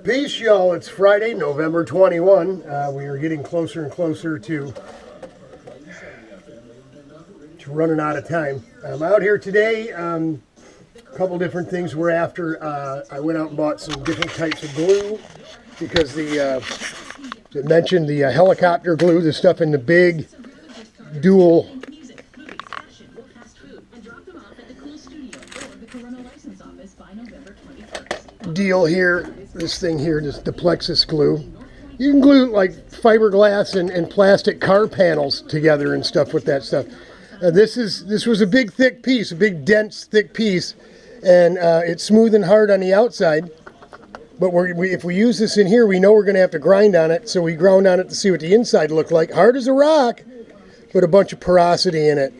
Peace, y'all. It's Friday, November 21. We are getting closer and closer to running out of time. I'm out here today. A couple different things we're after. I went out and bought some different types of glue because I mentioned the helicopter glue, the stuff in the big dual deal here. This thing here, just the plexus glue. You can glue like fiberglass and plastic car panels together and stuff with that stuff. This was a big thick piece, a big dense thick piece, and it's smooth and hard on the outside. But if we use this in here, we know we're going to have to grind on it. So we ground on it to see what the inside looked like. Hard as a rock, but a bunch of porosity in it.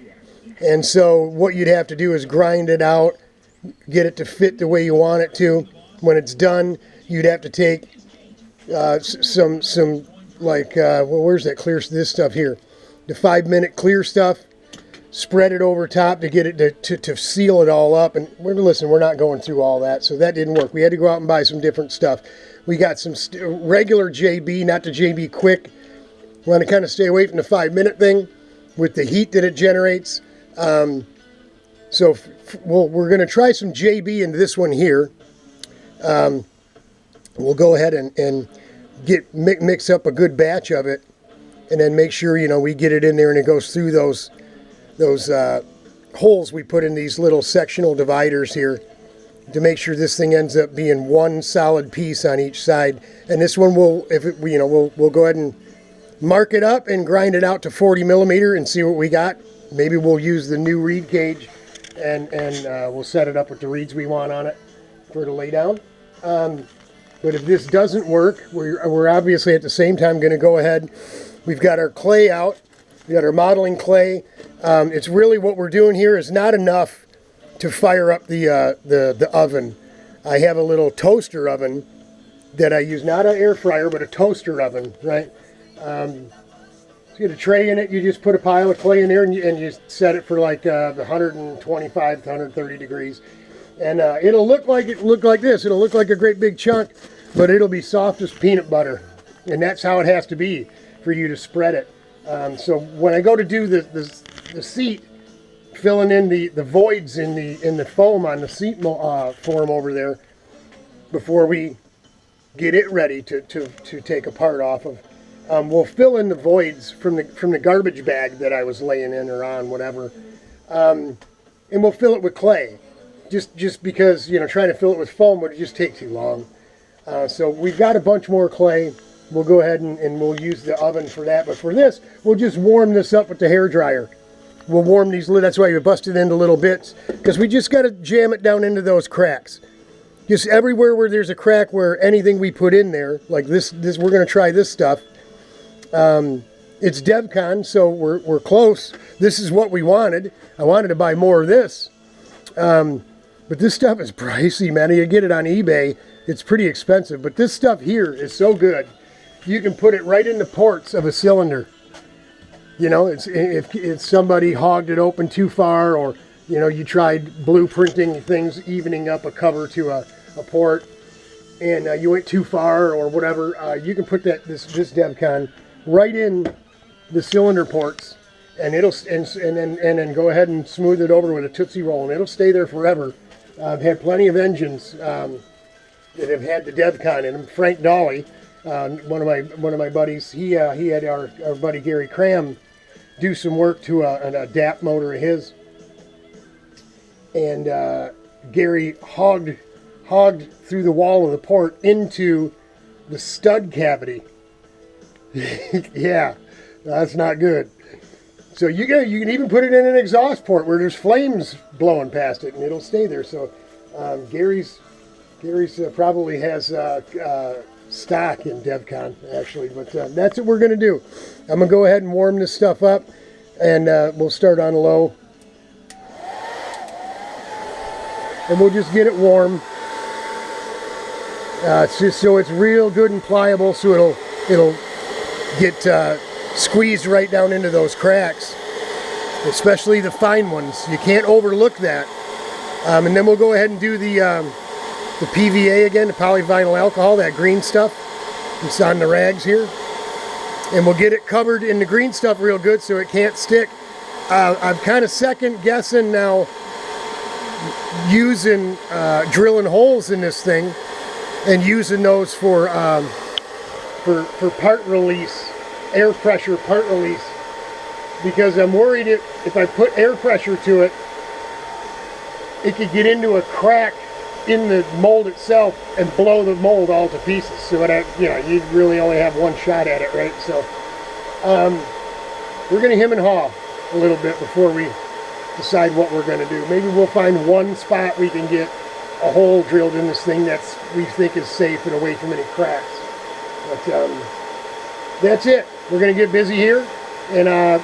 And so what you'd have to do is grind it out, get it to fit the way you want it to. When it's done, you'd have to take some like, well, where's that clear, this stuff here? The 5-minute clear stuff, spread it over top to get it to seal it all up. And listen, we're not going through all that, so that didn't work. We had to go out and buy some different stuff. We got some regular JB, not the JB Quick. We want to kind of stay away from the 5-minute thing with the heat that it generates. So we're going to try some JB in this one here. We'll go ahead and mix up a good batch of it, and then make sure, you know, we get it in there and it goes through those holes we put in these little sectional dividers here to make sure this thing ends up being one solid piece on each side. And this one we'll go ahead and mark it up and grind it out to 40 millimeter and see what we got. Maybe we'll use the new reed gauge and we'll set it up with the reeds we want on it for the lay down. But if this doesn't work, we're obviously at the same time going to go ahead. We've got our clay out. We got our modeling clay. It's really what we're doing here is not enough to fire up the oven. I have a little toaster oven that I use, not an air fryer, but a toaster oven, right? So you get a tray in it. You just put a pile of clay in there and you set it for like 125 to 130 degrees. And it'll look like this. It'll look like a great big chunk, but it'll be soft as peanut butter. And that's how it has to be for you to spread it. So when I go to do the seat, filling in the voids in the foam on the seat form over there, before we get it ready to take a part off of, we'll fill in the voids from the garbage bag that I was laying in or on, whatever, and we'll fill it with clay. Just because, you know, trying to fill it with foam would just take too long. So we've got a bunch more clay. We'll go ahead and we'll use the oven for that. But for this, we'll just warm this up with the hair dryer. We'll warm these, that's why you bust it into little bits, because we just got to jam it down into those cracks. Just everywhere where there's a crack, where anything we put in there, like this we're going to try this stuff. It's DevCon, so we're close. This is what we wanted. I wanted to buy more of this. But this stuff is pricey, man. You get it on eBay, it's pretty expensive. But this stuff here is so good. You can put it right in the ports of a cylinder. You know, if somebody hogged it open too far, or, you know, you tried blueprinting things, evening up a cover to a port, and you went too far or whatever, you can put this DevCon right in the cylinder ports, and it'll and then go ahead and smooth it over with a Tootsie Roll, and it'll stay there forever. I've had plenty of engines that have had the DevCon in them. Frank Dolly, one of my buddies, he had our buddy Gary Cram do some work to a DAP motor of his, and Gary hogged through the wall of the port into the stud cavity. Yeah, that's not good. So you can even put it in an exhaust port where there's flames blowing past it, and it'll stay there. So Gary's probably has stock in DevCon, actually, but that's what we're going to do. I'm going to go ahead and warm this stuff up, and we'll start on low, and we'll just get it warm. It's just so it's real good and pliable, so it'll get squeezed right down into those cracks, especially the fine ones. You can't overlook that. And then we'll go ahead and do the the PVA again, the polyvinyl alcohol, that green stuff. It's on the rags here. And we'll get it covered in the green stuff real good so it can't stick. I'm kind of second guessing now using drilling holes in this thing and using those for part release, air pressure part release, because I'm worried if I put air pressure to it, it could get into a crack in the mold itself and blow the mold all to pieces. So you really only have one shot at it, right? So we're going to hem and haw a little bit before we decide what we're going to do. Maybe we'll find one spot we can get a hole drilled in this thing that's we think is safe and away from any cracks. But that's it. We're going to get busy here and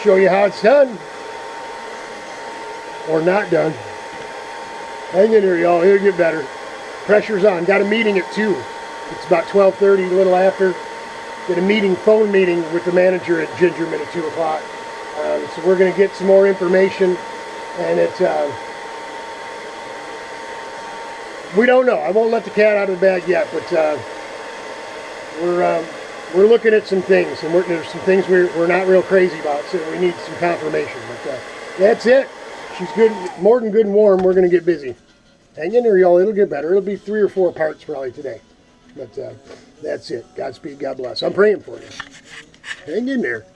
show you how it's done or not done. Hang in here, y'all. It'll get better. Pressure's on. Got a meeting at 2. It's about 12:30, a little after. Got a meeting, phone meeting with the manager at Gingerman at 2 o'clock. So we're going to get some more information, and it's we don't know. I won't let the cat out of the bag yet, but we're looking at some things, and there's some things we're not real crazy about, so we need some confirmation. But that's it. She's good, more than good and warm. We're going to get busy. Hang in there, y'all. It'll get better. It'll be 3 or 4 parts probably today. But that's it. Godspeed. God bless. I'm praying for you. Hang in there.